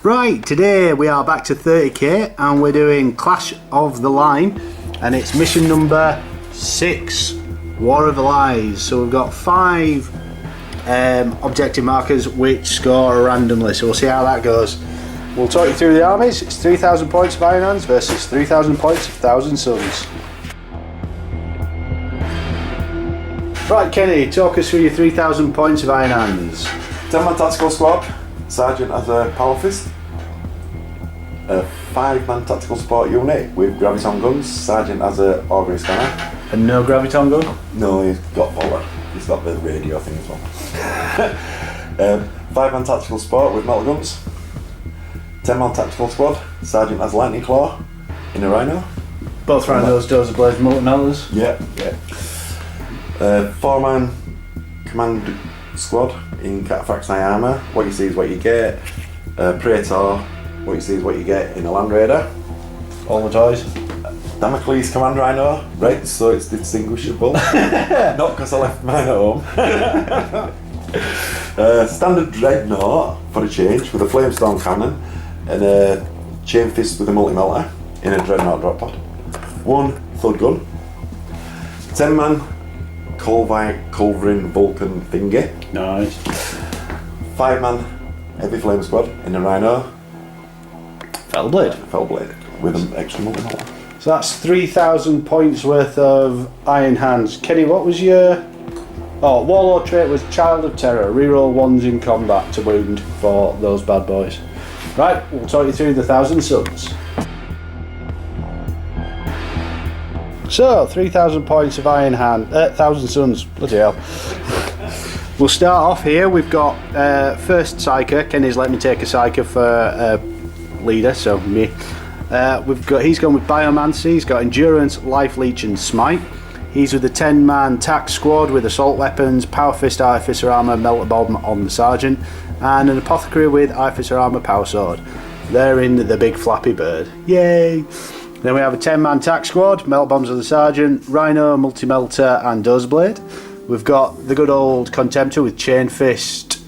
Right, today we are back to 30k and we're doing Clash of the Line and it's mission number 6, War of the Lies. So we've got 5 objective markers which score randomly, so we'll see how that goes. We'll talk you through the armies. It's 3,000 points of Iron Hands versus 3,000 points of Thousand Suns. Right, Kenny, talk us through your 3,000 points of Iron Hands. 10-man tactical squad, Sergeant has a power fist. A 5-man tactical support unit with graviton guns, Sergeant has a augury scanner. And no graviton gun? No, he's got Voller. He's got the radio thing as well. 5-man tactical support with metal guns. 10-man tactical squad, Sergeant has lightning claw in a rhino. Both rhinos, dozer blades, multi-melters. Yeah. 4-man command squad in Cataphracts armour. What you see is what you get. Praetor, what you see is what you get in a Land Raider. All the toys. Damocles command rhino, right, so it's distinguishable. Not because I left mine at home. Standard dreadnought for a change with a flamestone cannon and a chain fist with a multi-melter in a dreadnought drop pod. 1 thud gun. 10-man culverin Vulcan thingy. Nice. 5-man heavy flame squad in a rhino. Fellblade. With an extra multi-melter. So that's 3,000 points worth of Iron Hands. Kenny, what was your... Oh, Warlord trait was Child of Terror. Reroll 1s in combat to wound for those bad boys. Right, we'll talk you through the Thousand Suns. So, 3,000 points of Iron Hand, Thousand Suns, bloody hell. We'll start off here. We've got first Psyker. Kenny's let me take a Psyker for leader, so me. He's gone with Biomancy. He's got Endurance, Life Leech and Smite. He's with a 10-man tac squad with assault weapons, Power Fist, Artificer armor, Melter Bomb on the Sergeant, and an Apothecary with Artificer armor, Power Sword. They're in the big flappy bird. Yay! Then we have a 10-man tac squad, Melt Bombs on the Sergeant, Rhino, Multi-Melter and Dozer Blade. We've got the good old Contemptor with Chain Fist,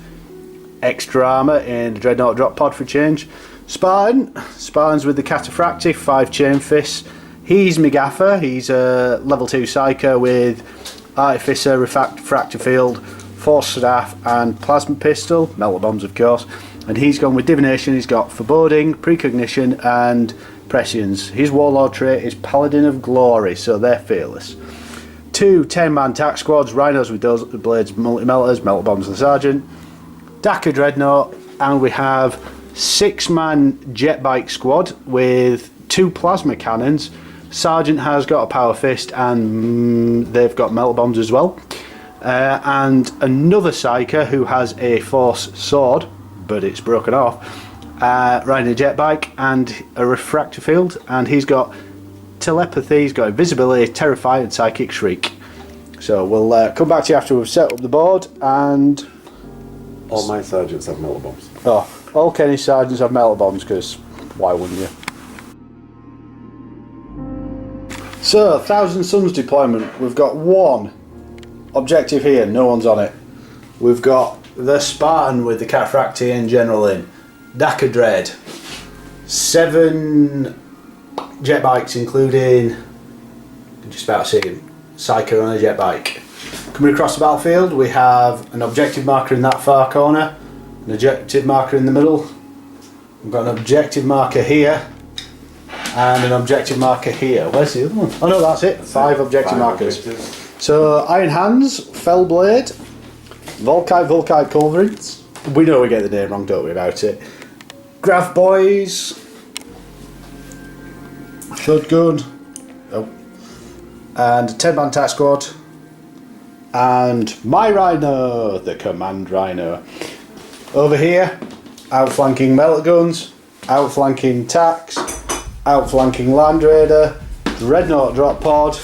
extra armor and a Dreadnought drop pod for change. Spartan's with the Cataphractic, 5 Chain Fists. He's Megaffer, he's a level 2 Psyker with Artificer, Refractor Field, Force Staff and Plasma Pistol, Melter Bombs of course. And he's gone with Divination, he's got Foreboding, Precognition and Prescience. His Warlord trait is Paladin of Glory, so they're fearless. 2 10-man tac squads, Rhinos with Dozer Blades, Multi-Melters, Melter Bombs and Sergeant. Daka Dreadnought, and we have 6-man jet bike squad with 2 plasma cannons. Sergeant has got a power fist and they've got melter bombs as well. And another Psyker who has a force sword, but it's broken off, riding a jet bike and a refractor field, and he's got telepathy, he's got invisibility, terrify and psychic shriek. So we'll come back to you after we've set up the board. And all my sergeants have melter bombs. Oh, all Kenny's sergeants have melter bombs, because why wouldn't you? So, Thousand Suns deployment. We've got 1 objective here, no one's on it. We've got the Spartan with the Cataphractian General in. Daka Dread. 7 jet bikes, including, just about to see him, Psyker on a jet bike. Coming across the battlefield, we have an objective marker in that far corner, an objective marker in the middle. We've got an objective marker here, and an objective marker here. Where's the other one? Oh no, that's it. 5 objective markers. So, Iron Hands, Fellblade, Volkite Culverins. We know we get the name wrong, don't we, about it. Graph Boys, Thud Gun, and a 10-man tac squad, and my Rhino, the Command Rhino. Over here, outflanking melter guns, outflanking tacs, outflanking Land Raider, Dreadnought drop pod,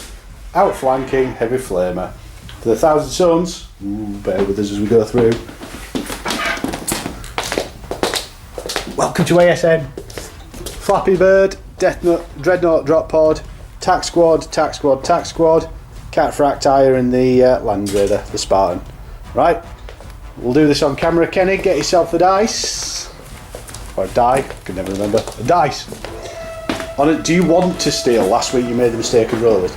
outflanking heavy flamer. For the Thousand Suns, bear with us as we go through. Welcome to ASN. Flappy Bird, Dreadnought drop pod, tac squad, Cataphracts and the Land Raider, the Spartan. Right, we'll do this on camera. Kenny, get yourself the dice. Or a die, I can never remember. A dice. On it, do you want to steal? Last week you made the mistake of rolling.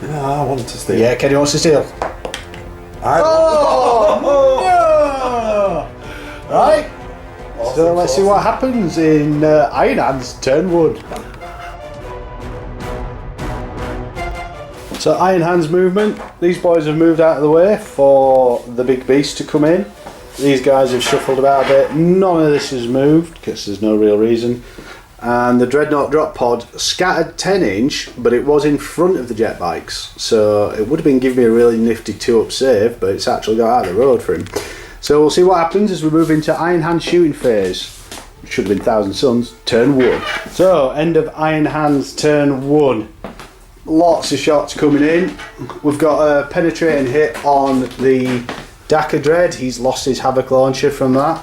Yeah, I want to steal. Yeah, Kenny wants to steal. No! Right. Awesome, So let's see what happens in Iron Hand's turn 1. So Iron Hand's movement, these boys have moved out of the way for the big beast to come in. These guys have shuffled about a bit. None of this has moved because there's no real reason. And the Dreadnought drop pod scattered 10 inch, but it was in front of the jet bikes. So it would have been giving me a really nifty 2-up save, but it's actually got out of the road for him. So we'll see what happens as we move into Iron Hand shooting phase. It should have been Thousand Suns, turn 1. So end of Iron Hand's turn 1. Lots of shots coming in. We've got a penetrating hit on the Dakar Dread. He's lost his Havoc launcher from that.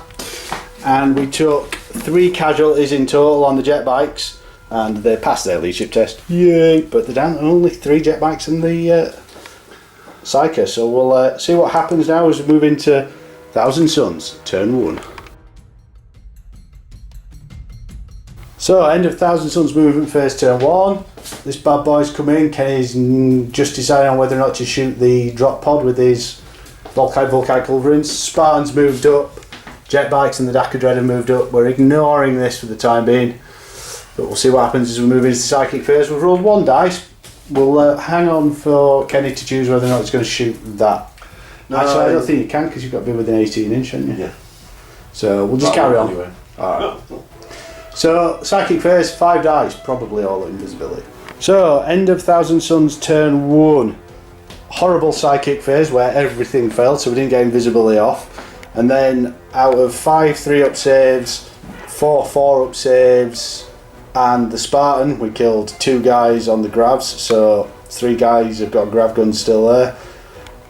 And we took 3 casualties in total on the jet bikes, and they passed their leadership test. Yay! But they're down to only 3 jet bikes in the Psyker. So we'll see what happens now as we move into Thousand Suns, turn 1. So end of Thousand Suns movement phase, turn 1. This bad boy's come in. Kenny's just deciding on whether or not to shoot the drop pod with his Volkite culverins. Spartan's moved up. Jet bikes and the Dakar Dread have moved up. We're ignoring this for the time being, but we'll see what happens as we move into the psychic phase. We've rolled 1 dice. We'll hang on for Kenny to choose whether or not he's going to shoot that. No, actually, I don't think you can because you've got to be within 18 inch, haven't you? Yeah. So we'll just carry on. Anyway. Alright. So psychic phase, 5 dice, probably all invisibility. So end of Thousand Suns, turn 1. Horrible psychic phase where everything failed, so we didn't get invisibility off. And then out of 5 3-up saves, 4 4-up saves, and the Spartan, we killed 2 guys on the gravs, so 3 guys have got grav guns still there.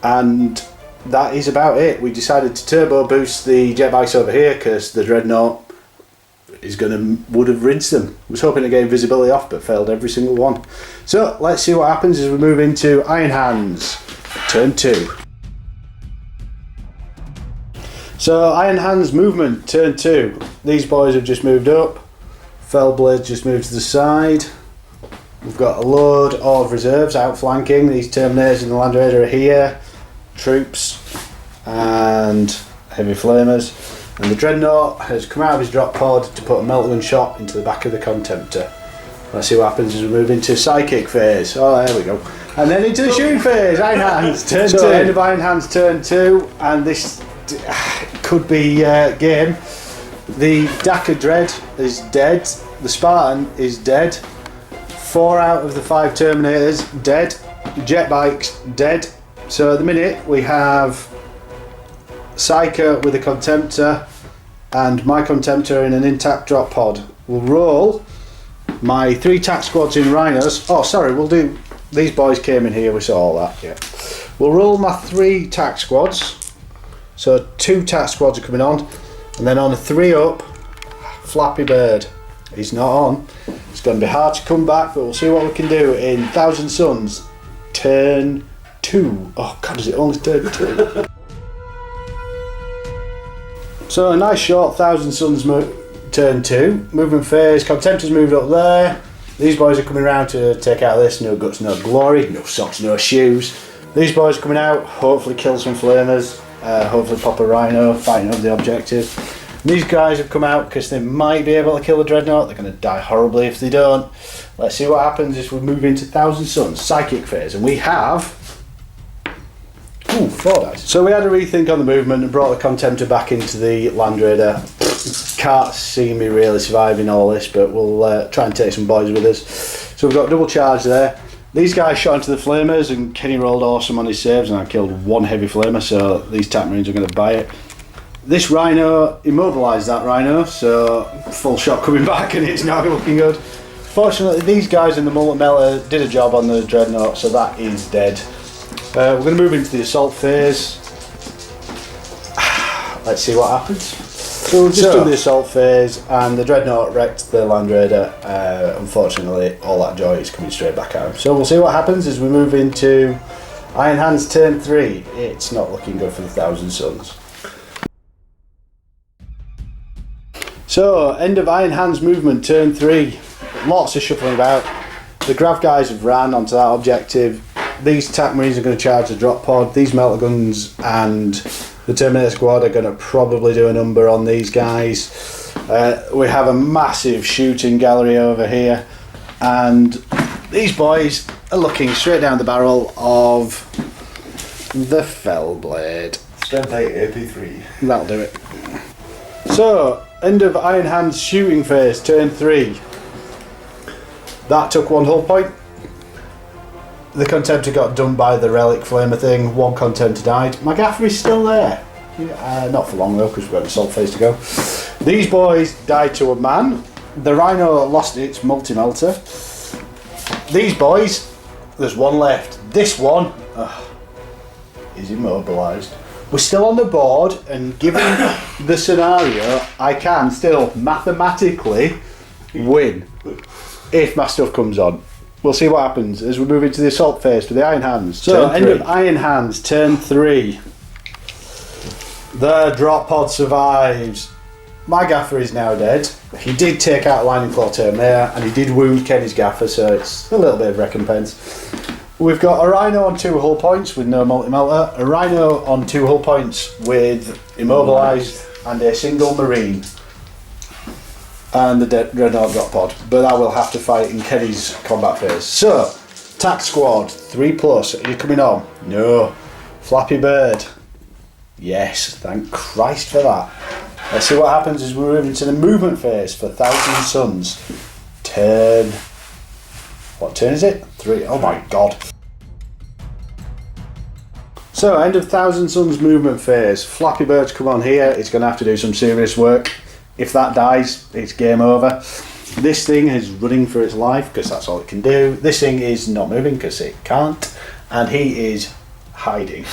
And that is about it. We decided to turbo boost the jet bikes over here because the Dreadnought would have rinsed them. Was hoping to get invisibility off, but failed every single one. So let's see what happens as we move into Iron Hands, turn 2. So Iron Hands movement, turn 2. These boys have just moved up. Fellblade just moved to the side. We've got a load of reserves outflanking. These Terminators and the Land Raider are here. Troops and heavy flamers. And the Dreadnought has come out of his drop pod to put a meltgun shot into the back of the Contemptor. Let's see what happens as we move into Psychic phase. Oh, there we go. And then into the shooting phase. Iron Hands, turn 2. End of Iron Hands, turn 2. And this could be game. The Dakar Dread is dead. The Spartan is dead. 4 out of the 5 Terminators dead. Jet bikes dead. So at the minute we have Psyker with a Contemptor and my Contemptor in an intact drop pod. We'll roll my 3 tac squads in Rhinos. Oh, sorry, we'll do. These boys came in here, we saw all that. Yeah. We'll roll my 3 tac squads. So 2 tac squads are coming on, and then on a 3-up, Flappy Bird. He's not on. It's going to be hard to come back, but we'll see what we can do in Thousand Suns, turn 2. Oh God, is it only turn 2? So a nice short Thousand Suns turn 2. Movement phase, Contemptor's moved up there. These boys are coming around to take out this. No guts, no glory. No socks, no shoes. These boys are coming out, hopefully kill some flamers. Hopefully pop a Rhino, fighting over the objective. These guys have come out because they might be able to kill the Dreadnought. They're going to die horribly if they don't. Let's see what happens as we move into Thousand Suns, Psychic phase. And we have 4 dice. So we had a rethink on the movement and brought the Contemptor back into the Land Raider. Can't see me really surviving all this, but we'll try and take some boys with us. So we've got double charge there. These guys shot into the flamers and Kenny rolled awesome on his saves and I killed 1 heavy flamer, so these Tap Marines are going to buy it. This Rhino immobilised that Rhino, so full shot coming back and it's not looking good. Fortunately, these guys in the multi-melter did a job on the Dreadnought, so that is dead. We're going to move into the assault phase. Let's see what happens. So we've just done the assault phase and the Dreadnought wrecked the Land Raider. Unfortunately, all that joy is coming straight back at him. So we'll see what happens as we move into Iron Hands turn 3. It's not looking good for the Thousand Suns. So, end of Iron Hand's movement, turn 3. Lots of shuffling about. The Grav guys have ran onto that objective. These attack marines are going to charge the drop pod. These melter guns and the Terminator squad are going to probably do a number on these guys. We have a massive shooting gallery over here, and these boys are looking straight down the barrel of the Fellblade. Strength 8 AP3. That'll do it. So, end of Iron Hand's shooting phase, turn 3. That took 1 hull point. The contemptor got done by the relic flamer thing. 1 contemptor died. My gaffer is still there. Not for long though, because we've got an assault phase to go. These boys died to a man. The Rhino lost its multi-melter. These boys, there's 1 left. This one is immobilised. We're still on the board, and given the scenario, I can still mathematically win if my stuff comes on. We'll see what happens as we move into the assault phase for the Iron Hands. So, end of Iron Hands, turn 3. The drop pod survives. My gaffer is now dead. He did take out a Lightning Claw Terminator, and he did wound Kenny's gaffer, so it's a little bit of recompense. We've got a Rhino on 2 hull points with no multi-melter, a Rhino on 2 hull points with immobilised, and a single Marine. And the Dreadnought drop pod, but I will have to fight in Kenny's combat phase. So, attack squad, 3+, are you coming on? No. Flappy Bird. Yes, thank Christ for that. Let's see what happens as we move into the movement phase for Thousand Suns. Turn... What turn is it? 3. Oh my god. So, end of Thousand Suns movement phase. Flappy Bird's come on here. It's going to have to do some serious work. If that dies, it's game over. This thing is running for its life because that's all it can do. This thing is not moving because it can't. And he is hiding.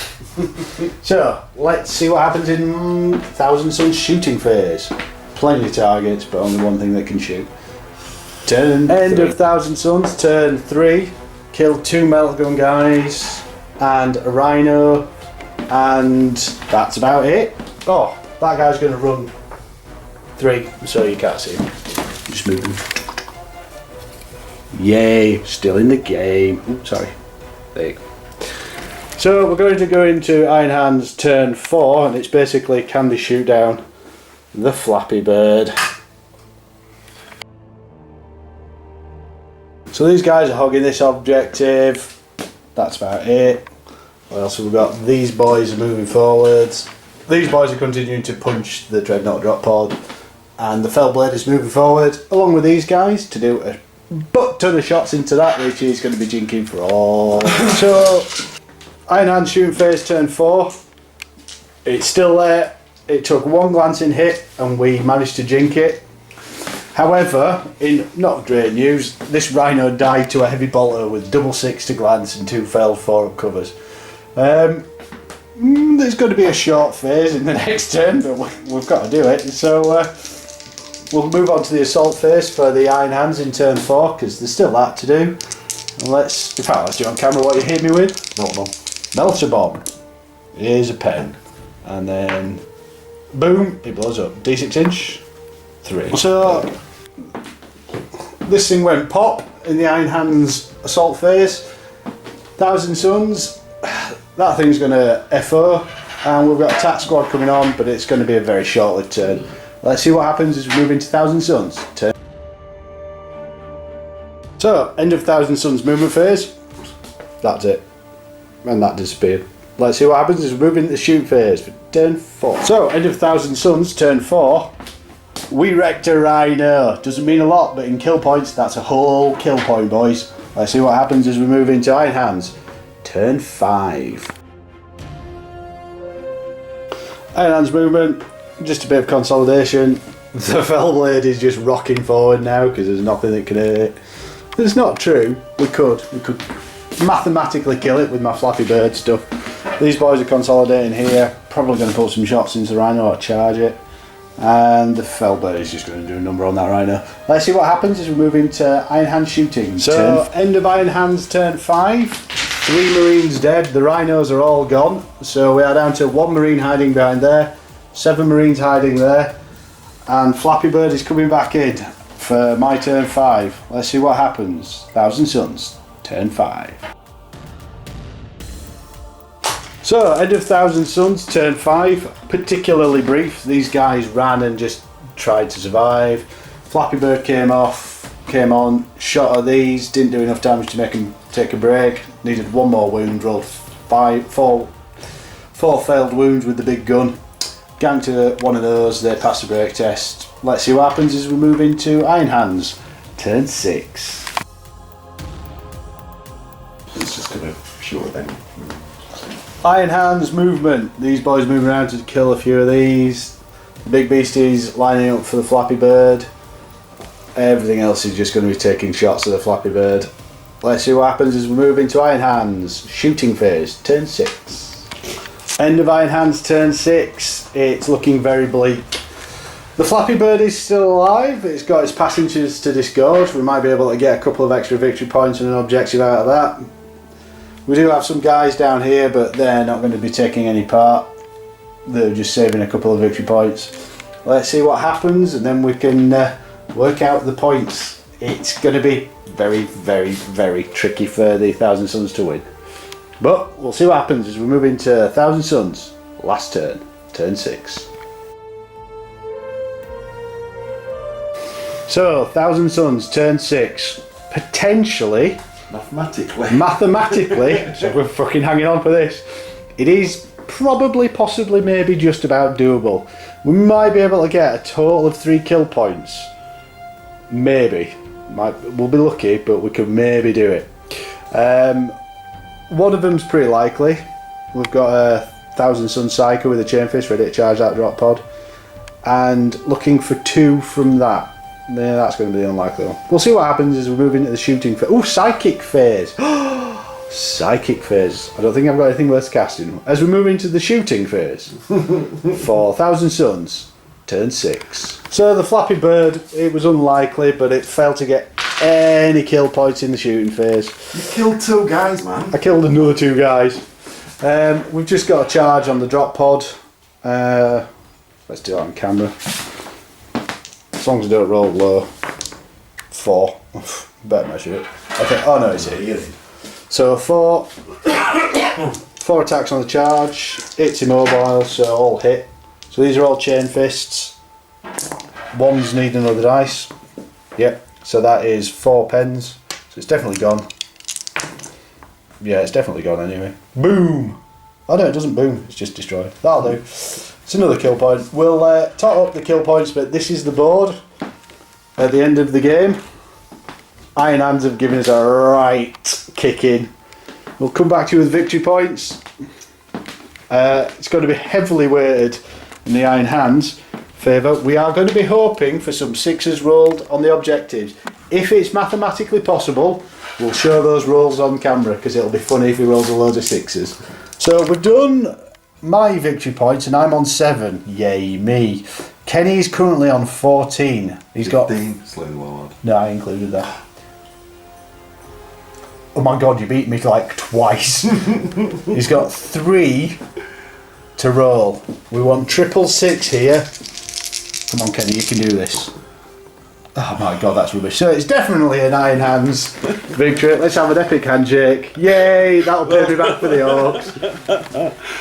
So, let's see what happens in Thousand Suns shooting phase. Plenty of targets, but only 1 thing that can shoot. End of Thousand Suns, turn 3. Kill 2 melt gun guys and a Rhino, and that's about it. Oh, that guy's going to run 3, so you can't see him. Just moving. Yay, still in the game. Oops, sorry. There you go. So we're going to go into Iron Hands turn 4, and it's basically can they shoot down the Flappy Bird. So these guys are hogging this objective. That's about it. What else have we got? These boys are moving forwards. These boys are continuing to punch the Dreadnought drop pod. And the Fellblade is moving forward, along with these guys, to do a butt ton of shots into that, which is going to be jinking for all. So, Iron Hand shooting phase turn 4. It's still there. It took 1 glancing hit, and we managed to jink it. However, in not great news, this Rhino died to a heavy bolter with double 6 to glance and 2 failed 4 up covers. There's going to be a short phase in the next turn, but we've got to do it. So we'll move on to the assault phase for the Iron Hands in turn 4, because there's still that to do. And let's do on camera what you hit me with. Melter bomb. Melter bomb. Here's a pen, and then boom, it blows up. D6 inch. 3. So this thing went pop in the Iron Hands assault phase. Thousand Suns, that thing's going to FO, and we've got attack squad coming on, but it's going to be a very short-lived turn. Let's see what happens as we move into Thousand Suns. Turn. So, end of Thousand Suns movement phase. That's it. And that disappeared. Let's see what happens as we move into the shoot phase for turn 4. So, end of Thousand Suns, turn 4. We wrecked a Rhino. Doesn't mean a lot, but in kill points, that's a whole kill point, boys. Let's see what happens as we move into Iron Hands. Turn 5. Iron Hands movement, just a bit of consolidation. The Fellblade is just rocking forward now because there's nothing that can hit it. It's not true. We could mathematically kill it with my Flappy Bird stuff. These boys are consolidating here. Probably going to put some shots into the Rhino or charge it. And the Fellblade is just going to do a number on that Rhino. Let's see what happens as we move into Iron Hand shooting. So, end of Iron Hands turn 5. 3 Marines dead. The Rhinos are all gone. So we are down to 1 Marine hiding behind there. 7 Marines hiding there. And Flappy Bird is coming back in for my turn 5. Let's see what happens. Thousand Suns, turn 5. So, end of Thousand Suns, turn 5. Particularly brief. These guys ran and just tried to survive. Flappy Bird came on, shot at these, didn't do enough damage to make him take a break. Needed one more wound, rolled four failed wounds with the big gun. Ganked to one of those, they passed the break test. Let's see what happens as we move into Iron Hands, turn 6. It's just gonna show it then. Iron Hands movement. These boys moving around to kill a few of these. The big beasties lining up for the Flappy Bird. Everything else is just going to be taking shots at the Flappy Bird. Let's see what happens as we move into Iron Hands, shooting phase, turn 6. End of Iron Hands, turn 6. It's looking very bleak. The Flappy Bird is still alive. It's got its passengers to disgorge. We might be able to get a couple of extra victory points and an objective out of that. We do have some guys down here, but they're not going to be taking any part. They're just saving a couple of victory points. Let's see what happens, and then we can work out the points. It's going to be very, very, very tricky for the Thousand Suns to win. But we'll see what happens as we move into Thousand Suns, last turn, turn 6. So, Thousand Suns, turn 6. Potentially, mathematically, so we're fucking hanging on for this. It is probably, possibly, maybe just about doable. We might be able to get a total of 3 kill points. Maybe. We'll be lucky, but we could maybe do it. One of them's pretty likely. We've got a Thousand Sun Psycho with a chain fist ready to charge that drop pod. And looking for 2 from that. Yeah, that's going to be the unlikely one. We'll see what happens as we move into the shooting phase. Oh, psychic phase! Psychic phase. I don't think I've got anything worth casting. As we move into the shooting phase for Thousand Suns, turn 6. So the Flappy Bird, it was unlikely, but it failed to get any kill points in the shooting phase. You killed 2 guys, man. I killed another 2 guys. We've just got a charge on the drop pod. Let's do it on camera. As long as I don't roll low. 4. Better measure it. Okay. Oh no, it's here. So 4 attacks on the charge. It's immobile, so all hit. So these are all chain fists. Ones need another dice. Yep. So that is 4 pens. So it's definitely gone. Yeah, it's definitely gone anyway. Boom! Oh no, it doesn't boom. It's just destroyed. That'll do. It's another kill point. We'll top up the kill points, but this is the board at the end of the game. Iron Hands have given us a right kick in. We'll come back to you with victory points. It's going to be heavily weighted in the Iron Hands favour. We are going to be hoping for some 6s rolled on the objectives. If it's mathematically possible, we'll show those rolls on camera because it'll be funny if he rolls a load of 6s. So we've done my victory points and I'm on 7. Yay me. Kenny's currently on 14. He's 15, got... Slaying Warlord. No, I included that. Oh my god, you beat me like twice. He's got 3 to roll. We want 666 here. Come on Kenny, you can do this. Oh my god, that's rubbish. So it's definitely an Iron Hands victory. Let's have an epic handshake. Yay, that'll pay me back for the Orcs.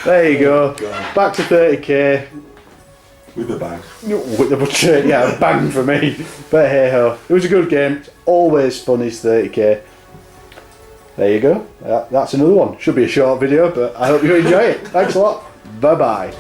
There you go. Back to 30k. With a bang. Yeah, a bang for me. But hey ho, it was a good game. It's always fun is 30k. There you go. That's another one. Should be a short video, but I hope you enjoy it. Thanks a lot. Bye bye.